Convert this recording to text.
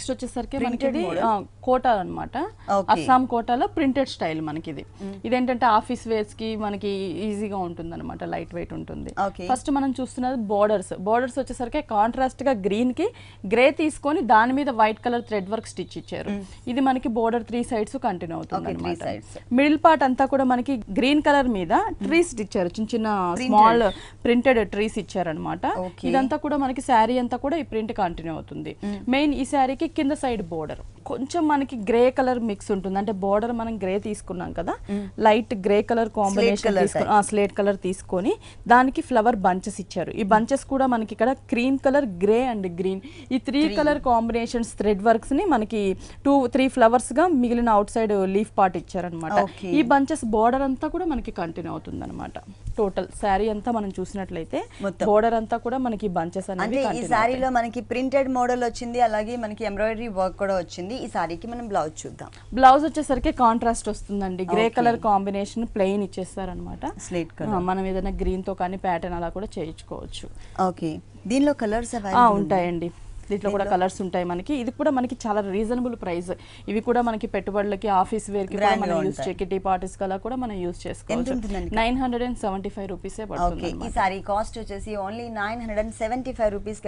Next వచ్చేసరికి మనకి ఇది కోటా అన్నమాట. అస్సాం కోటాలో ప్రింటెడ్ స్టైల్ మనకి ఇదేంటంటే ఆఫీస్ వేర్స్ కి మనకి ఈజీగా ఉంటుంది అనమాట, లైట్ వెయిట్ ఉంటుంది. ఫస్ట్ మనం చూస్తున్నది బోర్డర్స్ వచ్చేసరికి కాంట్రాస్ట్ గా గ్రీన్ కి గ్రే తీసుకొని దాని మీద white colour thread work stitch ఇచ్చారు. ఇది మనకి బోర్డర్ 3 సైడ్స్ కంటిన్యూ అవుతుంది అనమాట. మిడిల్ పార్ట్ అంతా కూడా మనకి గ్రీన్ కలర్ మీద ట్రీస్ ఇచ్చారు, చిన్న చిన్న స్మాల్ ప్రింటెడ్ ట్రీస్ ఇచ్చారనమాట. ఇదంతా కూడా మనకి శారీ అంతా కూడా ఈ ప్రింట్ కంటిన్యూ అవుతుంది. మెయిన్ ఈ శారీకి కింద సైడ్ బోర్డర్ కొంచెం మనకి గ్రే కలర్ మిక్స్ ఉంటుంది, అంటే బోర్డర్ మనం గ్రే తీసుకున్నాం కదా, light grey colour combination slate colour తీసుకొని దానికి ఫ్లవర్ బంచెస్ ఇచ్చారు. ఈ బంచెస్ కూడా మనకి ఇక్కడ cream colour, grey and green ఈ 3 కలర్ కాంబినేషన్స్ థ్రెడ్ వర్క్స్ ని మనకి 2-3 ఫ్లవర్స్ గా మిగిలిన అవుట్ సైడ్ లీఫ్ పార్ట్ ఇచ్చారనమాట. ఈ బంచెస్ బోర్డర్ అంతా కూడా మనకి కంటిన్యూ అవుతుంది అనమాట. టోటల్ శారీ అంతా మనం చూసినట్లయితే బోర్డర్ అంతా కూడా మనకి బంచెస్ అనేవి ఈ శారీలో మనకి ప్రింటెడ్ మోడల్ వచ్చింది, అలాగే మనకి ఎంబ్రాయిడరీ వర్క్ కూడా వచ్చింది. ఈ సారీకి మనం బ్లౌజ్ చూద్దాం. బ్లౌజ్ వచ్చేసరికి కాంట్రాస్ట్ వస్తుందండి, గ్రే కలర్ కాంబినేషన్ ప్లెయిన్ ఇచ్చేస్తారనమాట. స్లేట్ కలర్ మనం ఏదైనా గ్రీన్ తో కానీ ప్యాటర్న్ అలా కూడా చేయించుకోవచ్చు. ఓకే, దీనిలో కలర్స్ ఉంటాయండి, దీంట్లో కూడా కలర్స్ ఉంటాయి మనకి. ఇది కూడా మనకి చాలా రీజనబుల్ ప్రైస్. ఇవి కూడా మనకి పెట్టుబడులకి, ఆఫీస్ వేర్ కి మనం యూస్ కిటీ పార్టీస్ కలా కూడా మనం యూస్ చేసుకోవచ్చు. 975 రూపీసే పడుతుంది. ఈ సారీ కాస్ట్ వచ్చేసి ఓన్లీ 975 రూపీస్.